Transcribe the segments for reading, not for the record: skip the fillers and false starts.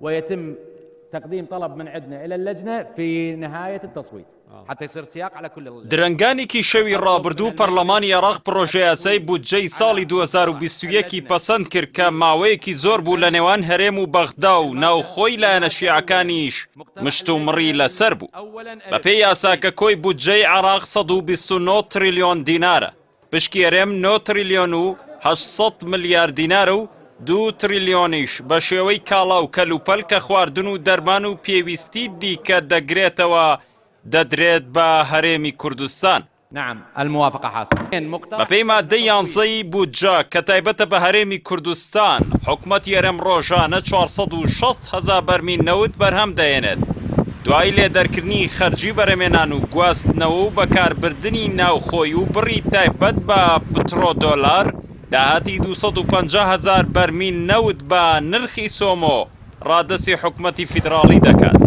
ويتم تقديم طلب من عندنا إلى اللجنة في نهاية التصويت حتى يصير سياق على كل درەنگانێکی شەوی ڕابردوو پەرلەمانی عێراق پرۆژەی یاسای بودجەی ساڵی 2021 پەسەند کرد کە ماوەیەکی زۆر بوو لە نێوان هەرێم و بەغدا و ناوخۆی لایەنە شیعەکانیش مشت و مڕی لەسەر بوو. بەپێی یاساکە کۆی بودجەی عێراق 129 تریلیۆن دینارە، پشکی هەرێم 9 تریلیۆن و 800 ملیار دینارە و 2 تریلیۆنیش بە شێوەی کاڵا و کەلوپەل کە خواردن و دەرمان و پێویستی دیکە دەگرێتەوە دەدرێت بە هەرێمی کوردستان. نعم الموافقة حاصلة. بەپێی مادەی 11 بودجە کە تایبەتە بە هەرێمی کوردستان، حکوومەتی هەرێم ڕۆژانە 460,000 بەرمیل نەوت بەرهەم دەێنێت. دوای لێدەرکردنی خەرجی بەرەمێنان و گواستنەوە و بەکاربردنی ناوخۆی و بڕی تایبەت بە پترۆ دۆلار داهاتی 250,000 بەرمیل نەوت بە نرخی سۆمۆ ڕادەسی حکوومەتی فیدراڵی دەکات.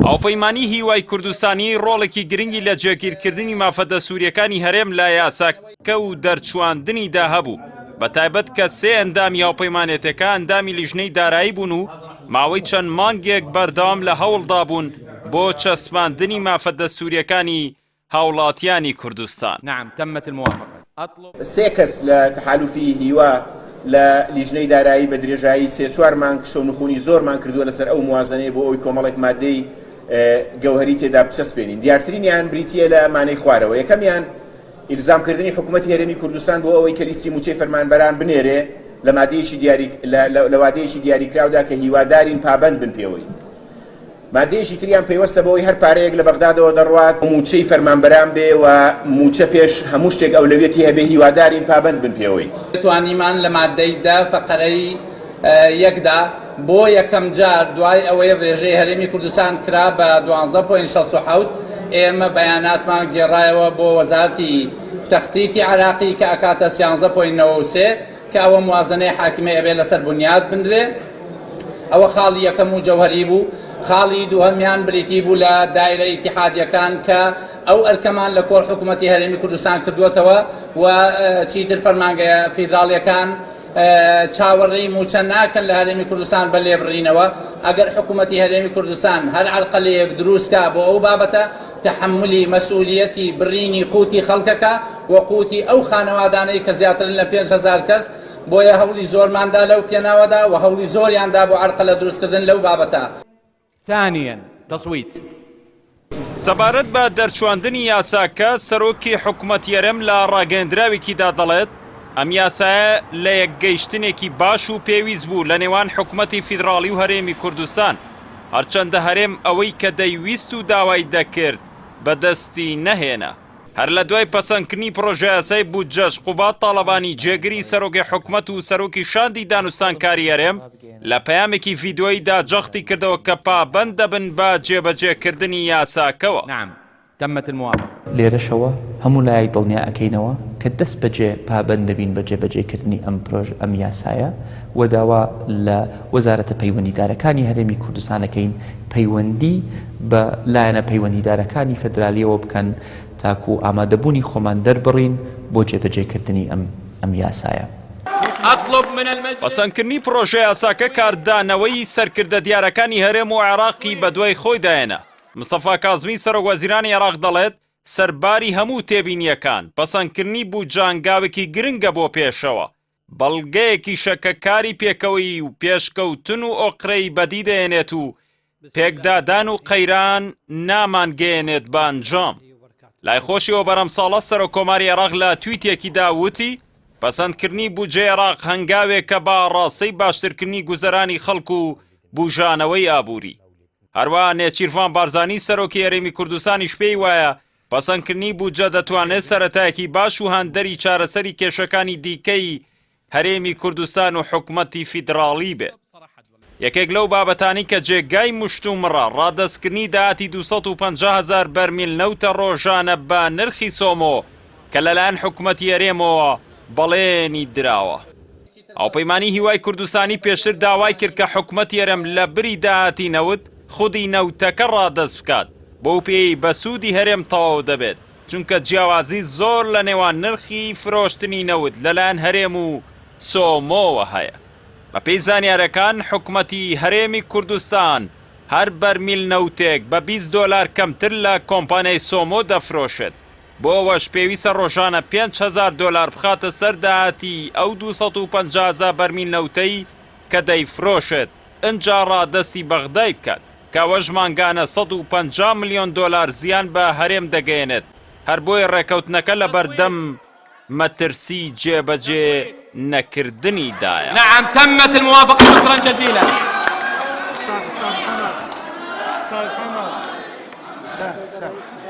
ئاوپەیمانی هیوای کوردستانی ڕۆڵێکی گرنگی لە جێگیرکردنی مافەدە سووریەکانی هەرێم لە یاساکە و دەرچواندنیدا هەبوو، بە تایبەت کە 3 ئەندامی ئاوپەیمانێتەکە ئەندامی لیژنەی دارایی بوون و ماوەی چەند مانگێک بەردەوام لە هەوڵدا بوون بۆ چەسپاندنی مافەدە سووریەکانی هاوڵاتیانی کوردستان. نعم تمت الموافقة. 3 کەس لە تەحالوفی هیوا لە لیژنەی دارایی بە درێژایی 3-4 مانگ شەونخوونی زۆرمان کردووە لەسەر ئەو موازنەیە بۆ ئەوی کۆمەڵێک مادەی گەوهری تێدا بچەسپێنین. دیارترینیان بریتیە لە مانەی خوارەوە. یەکەمیان ئیلزامکردنی حکوومەتی هەرێمی کوردستان بۆ ئەوەی کە لیستی موچەی فەرمانبەران بنێرێ لە لە وادەیەکی دیاریکراودا کە هیوادارین پابەند بن پێوەی. مادەیەکی تریان پێوەستە بەوەی هەر پارەیەک لە بەغدادەوە دەڕوات موچەی فەرمانبەران بێ و موچە پێش هەموو شتێک ئەولەویەتی هەبێ هیوادارین پابەند بن پێوەی. توانیمان لە مادەی دا فەقەرەی یەکدا بۆ یەکەم جار دوای ئەوەی ڕێژەی هەرێمی کوردستان کرا بە 12.67 ئێمە بەیاناتمان گێڕایەوە بۆ وەزارەتی تەختیکی عراقی کە ئەکاتە 13.93 کە ئەوە موازنەی حاکمە ئەبێ لەسەر بنیاد بنرێ. ئەوە خاڵی یەکەم و جەوهەری بوو. خاڵی دووهەمیان بریتی بوو لە دایرە ئیتیحادیەکان کە ئەو ئەرکەمان لە کۆڵ حکوومەتی هەرێمی کوردستان کردووەتەوە و چیتر فەرمانگەیە فیدراڵیەکان چاوەڕێی موچە ناکەن لە هەرێمی کوردستان بە لێبڕینەوە. ئەگەر حکوومەتی هەرێمی کوردستان هەر عەرقەلەیەک دروستکا بۆ ئەو بابەتە تەحملی مەسئولیەتی بڕینی قوتی خەڵکەکە و قوتی ئەو خانەوادانەی کە زیاترن لە 5,000 کەس، بۆیە هەوڵی زۆرماندا لەو پێناوەدا و هەوڵی زۆریاندا بۆ عەرقەلە دروستکردن لەو بابەتە. ثانيا تصويت. سەبارەت بە دەرچواندنی یاساکە سەرۆکی حکوومەتی هەرێم لە ڕاگەیەندراوێکیدا دەڵێت ئەم یاسایە لە یەکگەیشتنێکی باش و پێویست بوو لە نێوان حکوومەتی فیدراڵی و هەرێمی کوردستان، هەرچەندە هەرێم ئەوەی کە دەیویست و داوای دەکرد بەدەستی نەهێنا. هەر لە دوای پەسەندکردنی پرۆژە یاسای بودجەش قوبات تاڵەبانی جێگری سەرۆکی حکوومەت و سەرۆکی شاندی دانوستانکاری هەرێم لە پەیامێکی ڤیدۆییدا جەختی کردەوە کە پابەند دەبن بە جێبەجێکردنی یاساکەوە. نعم تمت الموافقة. لێرەشەوە هەموو لای دڵنیا ئەکەینەوە کە دەست بەجێ پابەند دەبین بە جێبەجێکردنی ئەم یاسایە و داوا لە وەزارەتە پەیوەندیدارەکانی هەرێمی کوردستانەکەین پەیوەندی بە لایەنە پەیوەندیدارەکانی فەدرالیەوە بکەن تاکو ئامادەبوونی خۆمان دەربڕین بۆ جێبەجێکردنی ئەم یاسایە. پەسەندکردنی پرۆژە یاساکە کاردانەوەی سەرکردە دیارەکانی هەرێم و عێراقی بە دوای خۆی دایەنە. مستەفا کازمی سەرۆکوەزیرانی عێراق دەڵێت سەرباری هەموو تێبینیەکان پەسەندکردنی بوو جانگاوێکی گرنگە بۆ پێشەوە، بەڵگەیەکی شەکەکاری پێکەوەی و پێشکەوتن و ئۆقرەی بەدی دەێنێت و پێکدادان و قەیران نامانگەێنێت بە ئەنجام. لای خۆشیەوە بەرەم ساڵە سەرۆکۆماری عێراق لە تویتێکیدا وتی پەسەندکردنی بودجەی عێراق هەنگاوێکە بە ڕاستەی باشترکردنی گوزەرانی خەڵک و بوژانەوەی ئابووری. هەروە نێچیرڤان بارزانی سەرۆکی هەرێمی کوردستانیش پێی وایە پەسەندکردنی بودجە دەتوانێت سەرەتایەکی باش و هەندەری چارەسەری کێشەکانی دیکەی هەرێمی کوردستان و حکوومەتی فیدراڵی بێت. یەکێک لەو بابەتانی کە جێگای مشت و مڕە ڕادەستکردنی داهاتی 250,000 بەرمیل نەوتە ڕۆژانە بە نرخی سۆمۆ کە لەلایەن حکوومەتی هەرێمەوە بەڵێنی دراوە. ئاوپەیمانی هیوای کوردستانی پێشتر داوای کرد کە حکوومەتی هەرێم لە بری داهاتی نەوت خودی نەوتەکە ڕادەست بکات بۆ پێی بە سوودی هەرێم تەواو دەبێت، چونکە جیاوازی زۆر لە نێوان نرخی فرۆشتنی نەوت لەلایەن هەرێم و سۆمۆوە هەیە. بە پێی زانیارەکان حکومەتی هەرێمی کوردستان هەر بەرمیل نەوتێک بە $20 کەمتر لە کۆمپانیای سۆمۆ دەفرۆشێت بۆ ئەوەش پێویستە ڕۆژانە $5,000 بخاتە سەر داهاتی ئەو 250,000 بەرمیل نەوتەی کە دەیفرۆشێت ئەنجا ڕادەستی بەغدای بکات کەوە ژمانگانە $150 ملیۆن زیان بە هەرێم دەگەێنێت هەر بۆی ڕێکەوتنەکە لە بەردەم مەترسی جێبەجێ نەکردنیدایە. نعم تمت الموافقة شكرا جزيلا. استاذ محمد